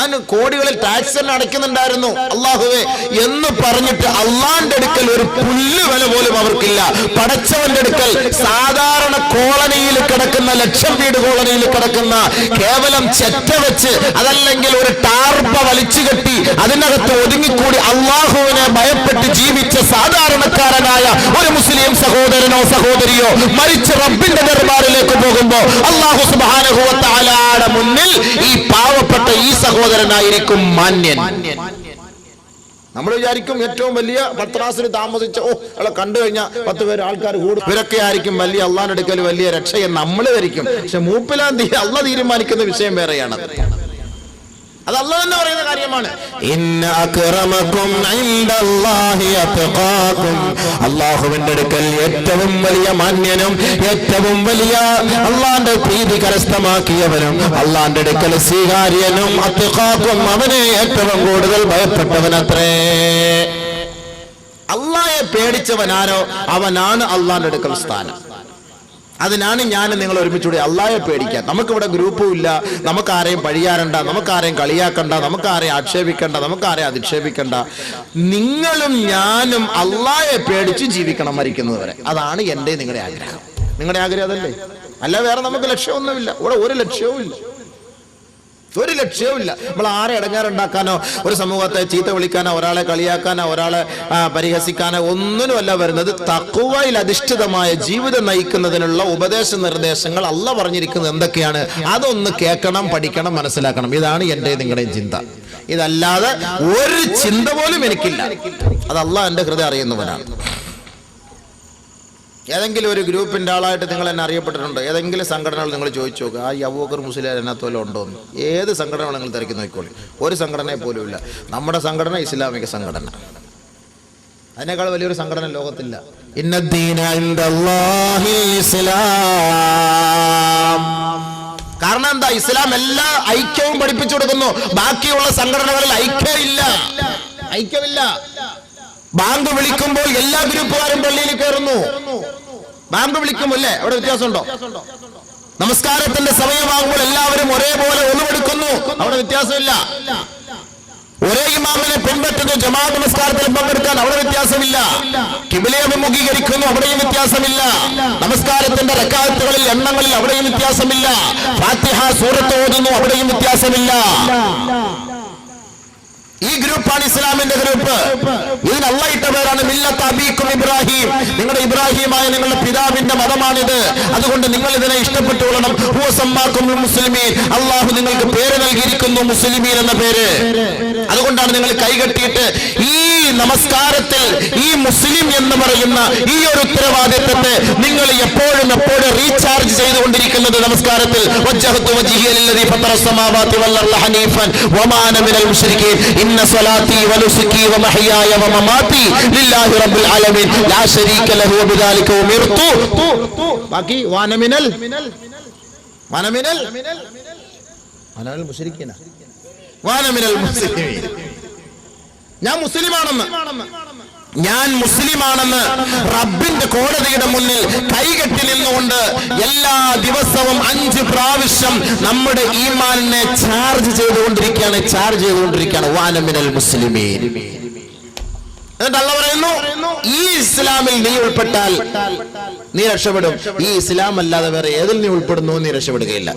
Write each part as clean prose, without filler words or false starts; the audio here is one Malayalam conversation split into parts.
ഞാൻ കോടികളിൽ ടാക്സ് തന്നെ അടയ്ക്കുന്നുണ്ടായിരുന്നു അള്ളാഹുവേ എന്ന് പറഞ്ഞിട്ട് അള്ളാന്റെ അടുക്കൽ ഒരു പുല്ല് വില പോലും അവർക്കില്ല. പടച്ചവന്റെ അടുക്കൽ സാധാരണ കോളനിയിൽ കിടക്കുന്ന, ലക്ഷം വീട് കോളനിയിൽ കിടക്കുന്ന, കേവലം ചെറ്റ വെച്ച് അതല്ലെങ്കിൽ ഒരു ടാർപ്പ വലിച്ചു കെട്ടി അതിനകത്ത് ഒതുങ്ങിക്കൂടി അള്ളാഹുവിനെ ഭയപ്പെട്ട് ജീവിച്ച സാധാരണക്കാരനായ ഒരു മുസ്ലിം സഹോദരനോ സഹോദരിയോ മരിച്ച റബ്ബിന്റെ ദർബാറിലേക്ക് പോകുമ്പോ അല്ലാഹു സുബ്ഹാനഹു വ തആലയുടെ മുന്നിൽ ഈ പാവപ്പെട്ട ഈ സഹോദരനായിരിക്കും മാന്യൻ. നമ്മൾ വിചാരിക്കും ഏറ്റവും വലിയ പത്രാസിന് താമസിച്ച അവളെ കണ്ടു കഴിഞ്ഞാൽ 10 പേര് ആൾക്കാർ കൂടും, ഇവരൊക്കെ ആയിരിക്കും വലിയ അള്ളാന്റെ അടുക്കൽ വലിയ രക്ഷയെന്ന് നമ്മൾ ധരിക്കും. പക്ഷെ മൂപ്പിലാൻ അള്ള തീരുമാനിക്കുന്ന വിഷയം വേറെയാണ്. അത് അല്ലാഹു തന്നെ പറയുന്ന കാര്യമാണ്. ഇന്ന അക്രമകും ഇൻദല്ലാഹി അത്ഖാകും. അല്ലാഹുവിന്റെ അടുക്കൽ ഏറ്റവും വലിയ മാന്യനും ഏറ്റവും വലിയ അല്ലാഹുവിന്റെ പ്രീതി കരസ്ഥമാക്കിയവനും അല്ലാഹുവിന്റെ അടുക്കൽ സ്വീകാര്യനും അത്ഖാകും, അവനെ ഏറ്റവും കൂടുതൽ ഭയപ്പെട്ടവനത്രേ. അല്ലാഹയെ പേടിച്ചവനാരോ അവനാണ് അല്ലാഹുവിന്റെ അടുക്കൽ സ്ഥാനം. അതിനാണ് ഞാൻ നിങ്ങൾ ഒരുമിച്ചുകൂടി അള്ളാഹയെ പേടിക്കാൻ. നമുക്കിവിടെ ഗ്രൂപ്പും ഇല്ല, നമുക്കാരെയും പഴിയാറണ്ട, നമുക്കാരെയും കളിയാക്കണ്ട, നമുക്കാരെയും ആക്ഷേപിക്കണ്ട, നമുക്കാരെയും അധിക്ഷേപിക്കണ്ട. നിങ്ങളും ഞാനും അള്ളാഹയെ പേടിച്ച് ജീവിക്കണം മരിക്കുന്നത് വരെ. അതാണ് എൻ്റെ നിങ്ങളുടെ ആഗ്രഹം. നിങ്ങളുടെ ആഗ്രഹം അതല്ലേ? അല്ല വേറെ നമുക്ക് ലക്ഷ്യമൊന്നുമില്ല. ഇവിടെ ഒരു ലക്ഷ്യവും ഇല്ല, ഒരു ലക്ഷ്യവുമില്ല. നമ്മൾ ആരെ ഇടങ്ങാറുണ്ടാക്കാനോ ഒരു സമൂഹത്തെ ചീത്ത വിളിക്കാനോ ഒരാളെ കളിയാക്കാനോ ഒരാളെ പരിഹസിക്കാനോ ഒന്നിനുമല്ല വരുന്നത്. തഖ്വയിൽ അധിഷ്ഠിതമായ ജീവിതം നയിക്കുന്നതിനുള്ള ഉപദേശ നിർദ്ദേശങ്ങൾ അല്ലാഹു പറഞ്ഞിരിക്കുന്നത് എന്തൊക്കെയാണ് അതൊന്ന് കേൾക്കണം, പഠിക്കണം, മനസ്സിലാക്കണം. ഇതാണ് എൻ്റെ നിങ്ങളുടെയും ചിന്ത. ഇതല്ലാതെ ഒരു ചിന്ത പോലും എനിക്കില്ല. അത് അല്ലാഹു എൻ്റെ ഹൃദയം അറിയുന്നവനാണ്. ഏതെങ്കിലും ഒരു ഗ്രൂപ്പിൻ്റെ ആളായിട്ട് നിങ്ങൾ എന്നെ അറിയപ്പെട്ടിട്ടുണ്ടോ? ഏതെങ്കിലും സംഘടനകൾ നിങ്ങൾ ചോദിച്ചു നോക്കുക, ആ അബൂബക്കർ മുസ്ലിയാർ അതിനകത്ത് വല്ലതും ഉണ്ടോ എന്ന്. ഏത് സംഘടന നിങ്ങൾ തിരക്കി നോക്കിക്കോളി, ഒരു സംഘടനയെ പോലും ഇല്ല. നമ്മുടെ സംഘടന ഇസ്ലാമിക സംഘടന, അതിനേക്കാൾ വലിയൊരു സംഘടന ലോകത്തില്ല. ഇന്നദ്ദീന ഇൻദല്ലാഹി ഇസ്ലാം. കാരണം എന്താ? ഇസ്ലാം എല്ലാ ഐക്യവും പഠിപ്പിച്ചു കൊടുക്കുന്നു. ബാക്കിയുള്ള സംഘടനകളിൽ ഐക്യമില്ല. ബാങ്ക് വിളിക്കുമ്പോൾ എല്ലാ ഗ്രൂപ്പുകാരും പള്ളിയിൽ കയറുന്നു. ബാങ്ക് വിളിക്കുമല്ലേ, അവിടെ വ്യത്യാസമുണ്ടോ? നമസ്കാരത്തിന്റെ സമയമാകുമ്പോൾ എല്ലാവരും ഒരേപോലെ ഒന്നുമെടുക്കുന്നു, അവിടെ വ്യത്യാസമില്ല. ഒരേ ഇമാമിനെ പിൻപറ്റുന്നു, ജമാഅത്ത് നമസ്കാരത്തിൽ പങ്കെടുക്കാൻ അവിടെ വ്യത്യാസമില്ല. ഖിബ്ലയെ അഭിമുഖീകരിക്കുന്നു, അവിടെയും വ്യത്യാസമില്ല. നമസ്കാരത്തിന്റെ റക്അത്തുകളിൽ എണ്ണങ്ങളിൽ അവിടെയും വ്യത്യാസമില്ല. ഫാത്തിഹ സൂറത്ത് ഓതുന്നു, അവിടെയും വ്യത്യാസമില്ല. ഈ ഗ്രൂപ്പാണ് ഇസ്ലാമിന്റെ ഗ്രൂപ്പ്. ഇതിന് അല്ലാഹു ഇട്ട പേരാണ് മില്ലത്ത് അബീക്കും ഇബ്രാഹിം. നിങ്ങളുടെ ഇബ്രാഹിമായ നിങ്ങളുടെ പിതാവിന്റെ മതമാണിത്. അതുകൊണ്ട് നിങ്ങൾ ഇതിനെ ഇഷ്ടപ്പെട്ടുകൊള്ളണം. ഹുവ സമ്മാക്കും മുസ്ലിമീൻ. അല്ലാഹു നിങ്ങൾക്ക് പേര് നൽകിയിരിക്കുന്നു മുസ്ലിമീൻ എന്ന പേര്. അതുകൊണ്ടാണ് നിങ്ങൾ കൈകെട്ടിയിട്ട് ഈ നമസ്കാരത്തിൽ ഈ മുസ്ലിം എന്ന് പറയുന്ന ഈ ഒരു ഉത്തരവാദിത്വത്തെ നിങ്ങൾ എപ്പോഴും റീചാർജ് ചെയ്തുകൊണ്ടിരിക്കുന്നത്. നമസ്കാരത്തിൽ വജ്ജഹതു വജ്ഹിയ ലില്ലദീ ഫത്തറ അസ്സമാവാതി വൽ അർള ഹനീഫൻ വമാ അന മിനൽ മുശ്രികീൻ ഇന്ന സ്വലാത്തി വനുസുകി വമഹ്യായ വമമാതി ലില്ലാഹി റബ്ബിൽ ആലമീൻ ലാ ശരീക ലഹു വബിദാലിക ഉമിർതു. ബാക്കി വാന മിനൽ മുശ്രികീന വാന മിനൽ മുസ്ലിമീൻ. ഞാൻ മുസ്ലിമാണെന്ന് റബ്ബിന്റെ കോടതിയുടെ മുന്നിൽ കൈകെട്ടി നിന്നുകൊണ്ട് എല്ലാ ദിവസവും 5 പ്രാവശ്യം നമ്മുടെ ഈമാനിനെ ചാർജ് ചെയ്തുകൊണ്ടിരിക്കുകയാണ്. വാന മിനൽ മുസ്ലിമീൻ. എന്നിട്ട് അല്ലാഹു പറയുന്നു, ഈ ഇസ്ലാമിൽ നീ ഉൾപ്പെട്ടാൽ നീ രക്ഷപ്പെടും. ഈ ഇസ്ലാം അല്ലാതെ വേറെ ഏതിൽ നീ ഉൾപ്പെടുന്നു നീ രക്ഷപ്പെടുകയില്ല.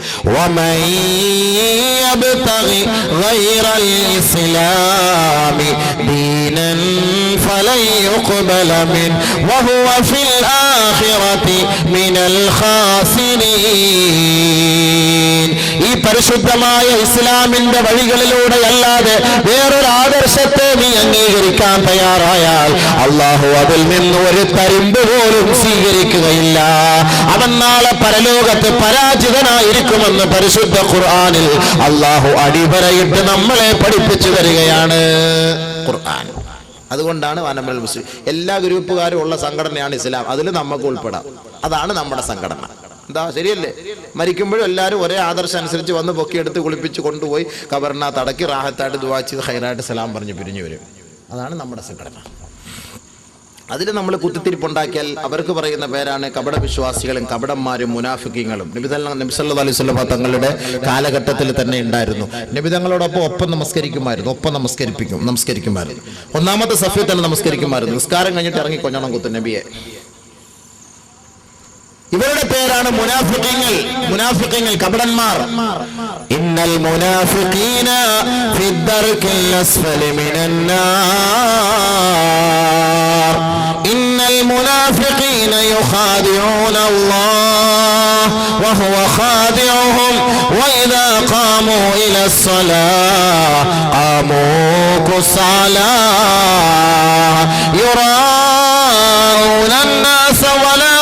ഈ പരിശുദ്ധമായ ഇസ്ലാമിന്റെ വഴികളിലൂടെ അല്ലാതെ വേറൊരു ആദർശത്തെ നീ അംഗീകരിക്കാൻ തയ്യാറായാൽ അല്ലാഹു അതിൽ നിന്ന് ഒരു തരിമ്പ് പോലും സ്വീകരിക്കുകയില്ല. അവൻ നാളെ പരലോകത്ത് പരാജിതനായിരിക്കുമെന്ന് പരിശുദ്ധ ഖുർആനിൽ അല്ലാഹു അടിവരയിട്ട് നമ്മളെ പഠിപ്പിച്ചു തരികയാണ് ഖുർആൻ. അതുകൊണ്ടാണ് വനമൽ മുസ്ലിം. എല്ലാ ഗ്രൂപ്പുകാരും ഉള്ള സംഘടനയാണ് ഇസ്ലാം. അതിൽ നമുക്ക് ഉൾപ്പെടാം. അതാണ് നമ്മുടെ സംഘടന. എന്താ ശരിയല്ലേ? മരിക്കുമ്പോഴും എല്ലാവരും ഒരേ ആദർശം അനുസരിച്ച് വന്ന് പൊക്കിയെടുത്ത് കുളിപ്പിച്ച് കൊണ്ടുപോയി ഖബറിനകത്ത് അടക്കി റാഹത്തായിട്ട് ദുആ ചെയ്ത് ഖൈറായിട്ട് സലാം പറഞ്ഞ് പിരിഞ്ഞു വരും. അതാണ് നമ്മുടെ സംഘടന. അതിൽ നമ്മൾ കുത്തിത്തിരിപ്പുണ്ടാക്കിയാൽ അവർക്ക് പറയുന്ന പേരാണ് കപട വിശ്വാസികളും കപടന്മാരും മുനാഫിക്കീങ്ങളും. നബി സല്ലല്ലാഹു അലൈഹി വസല്ലം തങ്ങളുടെ കാലഘട്ടത്തിൽ തന്നെ ഉണ്ടായിരുന്നു. നബി തങ്ങളോടൊപ്പം ഒപ്പം നമസ്കരിക്കുമായിരുന്നു, ഒപ്പം നമസ്കരിക്കുമായിരുന്നു. ഒന്നാമത്തെ സഫിൽ തന്നെ നമസ്കരിക്കുമായിരുന്നു. നിസ്കാരം കഴിഞ്ഞിട്ട് ഇറങ്ങി കൊഞ്ഞണം കുത്തും നബിയെ. ഇവരുടെ പേരാണ് മുനാഫിഖീങ്ങൾ, കപടന്മാർ. ഇന്നൽ മുനാഫിഖീന ഫിദ്ദർകിൽ അസ്ഫലി മിനന്നാർ ഇന്നൽ മുനാഫിഖീന യുഖാദിഊന അല്ലാഹ് വഹുവ ഖാദിഉഹും വഇദാ ഖാമൂ ഇലസ്സലാഹ് ഖാമൂ കുസാലാ യുറാഊന അന്നാസ വലാ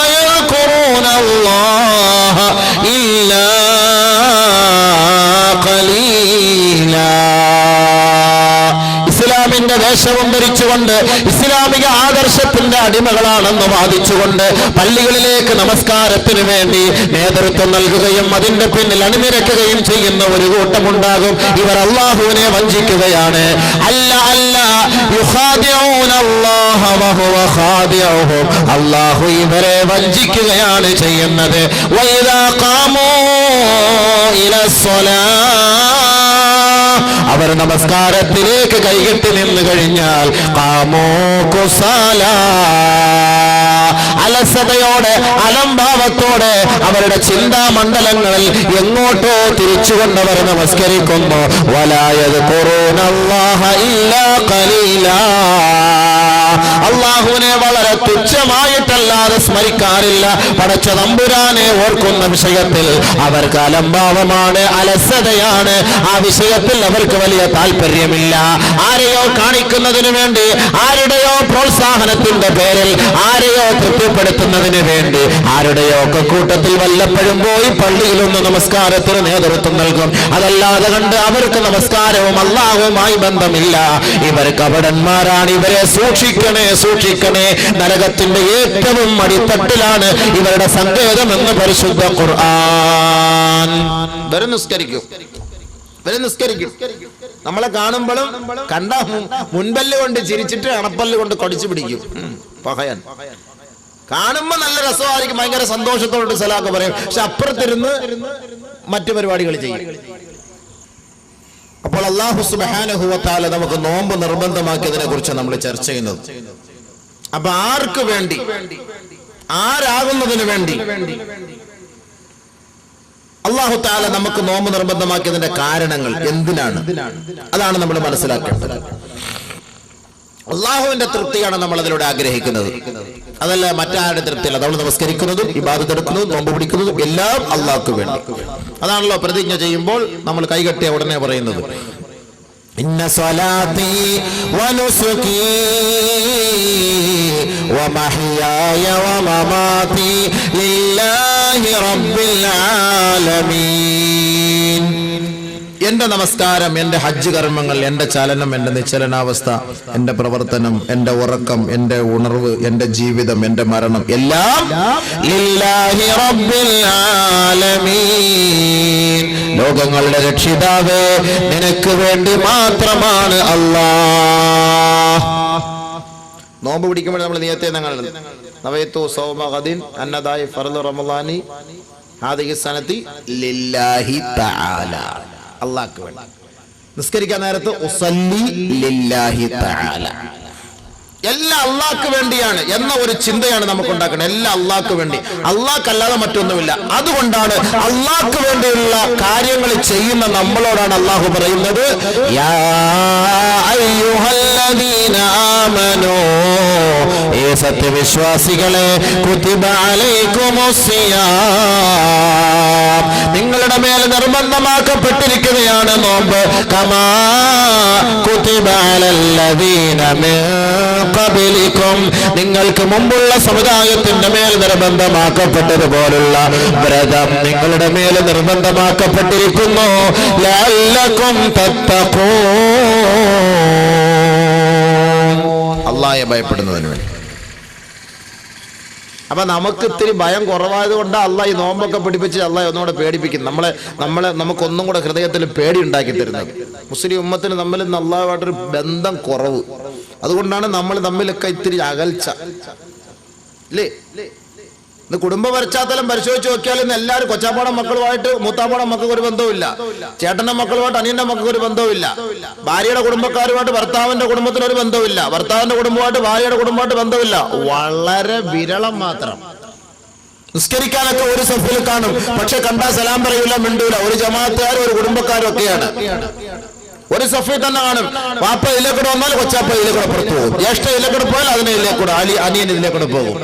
الله إلا قليلا. ഇസ്ലാമിന്റെ വേഷവും ധരിച്ചുകൊണ്ട് ഇസ്ലാമിക ആദർശത്തിന്റെ അടിമകളാണെന്ന് വാദിച്ചുകൊണ്ട് പള്ളികളിലേക്ക് നമസ്കാരത്തിന് വേണ്ടി നേതൃത്വം നൽകുകയും അതിന്റെ പിന്നിൽ അണിനിരക്കുകയും ചെയ്യുന്ന ഒരു കൂട്ടമുണ്ടാകും. ഇവർ അല്ലാഹുവിനെ വഞ്ചിക്കുകയാണ്. അല്ലാഹു ഇവരെ വഞ്ചിക്കുകയാണ് ചെയ്യുന്നത്. വഇദാ ഖാമൂ അവർ നമസ്കാരത്തിലേക്ക് കൈകെട്ടി നിന്ന് കഴിഞ്ഞാൽ ഖാമൂ കുസാലാ, അലസതയോടെ അലംഭാവത്തോടെ അവരുടെ ചിന്താമണ്ഡലങ്ങളിൽ എങ്ങോട്ടോ തിരിച്ചുകൊണ്ടവർ നമസ്കരിക്കുന്നു. വലാ യദ്കുറൂനല്ലാഹ ഇല്ലാ ഖലീലാ, അല്ലാഹുവിനെ വളരെ തുച്ഛമായിട്ടല്ലാതെ സ്മരിക്കാറില്ല. പടച്ച തമ്പുരാനെ ഓർക്കുന്ന വിഷയത്തിൽ അവർക്ക് അലംഭാവമാണ്, അലസതയാണ്. ആ വിഷയത്തിൽ അവർക്ക് വലിയ താല്പര്യമില്ല. ആരെയോ കാണിക്കുന്നതിന് വേണ്ടി, ആരുടെയോ പ്രോത്സാഹനത്തിന്റെ പേരിൽ, ആരെയോ തൃപ്തിപ്പെടുത്തുന്നതിന് വേണ്ടി, ആരുടെയോ ഒക്കെ കൂട്ടത്തിൽ വല്ലപ്പോഴും പോയി പള്ളിയിലൊന്ന് നമസ്കാരത്തിന് നേതൃത്വം നൽകും. അതല്ലാതെ കണ്ട് അവർക്ക് നമസ്കാരവും അല്ലാഹുവുമായി ബന്ധമില്ല. ഇവർ കപടന്മാരാണ്. ഇവരെ സൂക്ഷിക്കണേ. നരകത്തിന്റെ ഏറ്റവും അടിത്തട്ടിലാണ് ഇവരുടെ സങ്കേതം എന്ന് പരിശുദ്ധ ഖുർആൻ. വരെ നിസ്കരിക്കും. നമ്മളെ കാണുമ്പോഴും കണ്ട മുൻപല്ല് കൊണ്ട് ചിരിച്ചിട്ട് അണപ്പല്ല് കൊണ്ട് കടിച്ചു പിടിക്കും. പഹയൻ കാണുമ്പോ നല്ല രസമായിരിക്കും, ഭയങ്കര സന്തോഷത്തോട് സലാക്ക് പറയും. പക്ഷെ അപ്പുറത്തിരുന്ന് മറ്റു പരിപാടികൾ ചെയ്യും. അപ്പോൾ അല്ലാഹു സുബ്ഹാനഹു വ തആല നമുക്ക് നോമ്പ് നിർബന്ധമാക്കിയതിനെ കുറിച്ച് നമ്മൾ ചർച്ച ചെയ്യുന്നത്. അപ്പൊ ആർക്ക് വേണ്ടി, ആരാകുന്നതിന് വേണ്ടി അല്ലാഹു തആല നമുക്ക് നോമ്പ് നിർബന്ധമാക്കിയതിന്റെ കാരണങ്ങൾ എന്തിനാണ്? അതാണ് നമ്മൾ മനസ്സിലാക്കേണ്ടത്. അള്ളാഹുവിന്റെ തൃപ്തിയാണ് നമ്മൾ അതിലൂടെ ആഗ്രഹിക്കുന്നത്, അതല്ല മറ്റാരുടെ തൃപ്തിയല്ല. നമ്മൾ നമസ്കരിക്കുന്നതും ഇബാദത്ത് എടുക്കുന്നതും നോമ്പ് പിടിക്കുന്നതും എല്ലാം അള്ളാഹ്ക്ക് വേണ്ടി. അതാണല്ലോ പ്രതിജ്ഞ ചെയ്യുമ്പോൾ നമ്മൾ കൈകെട്ടിയ ഉടനെ പറയുന്നത്, ഇന്ന സ്വലാത്തി വനുസുകി വമഹ്യായ വമമാതി ലില്ലാഹി റബ്ബിൽ ആലമീൻ. എന്റെ നമസ്കാരം, എന്റെ ഹജ്ജ് കർമ്മങ്ങൾ, എന്റെ ചലനം, എന്റെ നിശ്ചലനാവസ്ഥ, എന്റെ പ്രവർത്തനം, എന്റെ ഉറക്കം, എന്റെ ഉണർവ്, എന്റെ ജീവിതം, എന്റെ മരണം എല്ലാം ലില്ലാഹി റബ്ബിൽ ആലമീൻ, ലോകങ്ങളുടെ രക്ഷിതാവേ നിനക്ക് വേണ്ടി മാത്രമാണ് അല്ലാഹ്. നോമ്പ് പിടിക്കുമ്പോൾ നമ്മൾ നിയത്തെ നവയത്തു സൗമ ഗദിൻ അന്നദായി ഫർദ് റമളാനി ഹാദിഹി സനതി ലില്ലാഹി തആല, അല്ലാഹ്ക്ക് വേണ്ടി. നിസ്കരിക്കാൻ നേരത്ത് ഉസല്ലി ലില്ലാഹി തആല, എല്ലാം അള്ളാഹ്ക്ക് വേണ്ടിയാണ് എന്ന ഒരു ചിന്തയാണ് നമുക്ക് ഉണ്ടാക്കുന്നത്. എല്ലാം അള്ളാഹ്ക്ക് വേണ്ടി, അള്ളാഹ്ക്കല്ലാതെ മറ്റൊന്നുമില്ല. അതുകൊണ്ടാണ് അള്ളാഹ്ക്ക് വേണ്ടിയുള്ള കാര്യങ്ങൾ ചെയ്യുന്ന നമ്മളോടാണ് അള്ളാഹു പറയുന്നത്, യാ അയ്യുഹല്ലദീന ആമനൂ, ഏ സത്യവിശ്വാസികളെ, കുതിബ അലൈക്കുമുസ്സിയാം, നിങ്ങളുടെ മേൽ നിർബന്ധമാക്കപ്പെട്ടിരിക്കുകയാണ് നോമ്പ്, കമാ കുതിബ അലല്ലദീന മിൻ ഖബലികും, നിങ്ങൾക്ക് മുമ്പുള്ള സമുദായത്തിന്റെ മേൽ നിർബന്ധമാക്കപ്പെട്ടതുപോലുള്ള വ്രതം നിങ്ങളുടെ മേൽ നിർബന്ധമാക്കപ്പെട്ടിരിക്കുന്നു, ലഅല്ലകും തത്തഖൂൻ, അല്ലാഹയെ ഭയപ്പെടുന്നതിന് വേണ്ടി. അപ്പൊ നമുക്ക് ഇത്തിരി ഭയം കുറവായത് കൊണ്ട് അള്ളാഹ് ഈ നോമ്പൊക്കെ പിടിപ്പിച്ച് അള്ളാഹ് ഒന്നുകൂടെ പേടിപ്പിക്കും നമുക്കൊന്നും കൂടെ ഹൃദയത്തിൽ പേടി ഉണ്ടാക്കി തരുന്നത്. മുസ്ലിം ഉമ്മത്തിന് തമ്മിൽ അള്ളാഹുമായിട്ടൊരു ബന്ധം കുറവ്. അതുകൊണ്ടാണ് നമ്മൾ തമ്മിലൊക്കെ ഇത്തിരി അകൽച്ച അല്ലേ. ഇന്ന് കുടുംബ പശ്ചാത്തലം പരിശോധിച്ച് നോക്കിയാൽ ഇന്ന് എല്ലാവരും കൊച്ചാപ്പാടം മക്കളുമായിട്ട് മൂത്താപ്പാടം മക്കൾക്ക് ഒരു ബന്ധവുമില്ല, ചേട്ടന്റെ മക്കളുമായിട്ട് അനിയന്റെ മക്കൾക്ക് ഒരു ബന്ധവുമില്ല, ഭാര്യയുടെ കുടുംബക്കാരുമായിട്ട് ഭർത്താവിന്റെ കുടുംബത്തിന് ഒരു ബന്ധവുമില്ല, ഭർത്താവിന്റെ കുടുംബമായിട്ട് ഭാര്യയുടെ കുടുംബമായിട്ട് ബന്ധമില്ല. വളരെ വിരളം മാത്രം. നിസ്കരിക്കാനൊക്കെ ഒരു സഫിൽ കാണും, പക്ഷെ കണ്ടാ സലാം പറയൂല, മിണ്ടൂല. ഒരു ജമാഅത്തുകാരും ഒരു കുടുംബക്കാരും ഒക്കെയാണ്. ഒരു സഫിൽ തന്നെ കാണും. വാപ്പ ഇതിലേക്കൂടെ വന്നാൽ കൊച്ചാപ്പ ഇതിലേക്കൂടെ പുറത്തു പോകും, ജ്യേഷ്ഠ ഇതിലേക്കൂടെ പോയാൽ അതിനെ ഇതിലേക്കൂടെ, അനിയൻ ഇതിലേക്കൂടെ പോകും,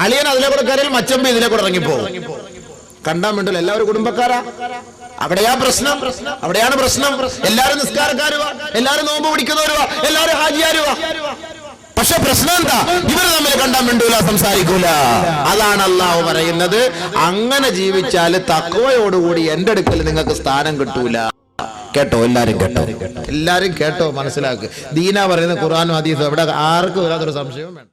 അളിയൻ അതിലേക്കൂടെ കയറിയാൽ മച്ചമ്പി ഇതിലേക്കൂടെ ഇറങ്ങിപ്പോകും. കണ്ടാൻ മിണ്ടൂല. എല്ലാവരും കുടുംബക്കാരാ. അവിടെയാ പ്രശ്നം, അവിടെയാണ് പ്രശ്നം. എല്ലാരും നിസ്കാരക്കാരുവാ, എല്ലാരും നോമ്പ് പിടിക്കുന്നവരുവാ, എല്ലാരും ഹാജിയാരുവാ. പക്ഷെ പ്രശ്നം എന്താ? ഇവര് തമ്മിൽ കണ്ടാൻ മിണ്ടൂല, സംസാരിക്കൂല. അതാണ് അള്ളാഹു പറയുന്നത്, അങ്ങനെ ജീവിച്ചാല് തഖ്വയോടുകൂടി എന്റെ അടുക്കൽ നിങ്ങൾക്ക് സ്ഥാനം കിട്ടൂല. കേട്ടോ, എല്ലാരും കേട്ടോ, എല്ലാരും കേട്ടോ, മനസ്സിലാക്കുക. ദീന പറയുന്ന ഖുർആനും ഹദീസും അവിടെ ആർക്കും വരാത്തൊരു സംശയവും വേണ്ട.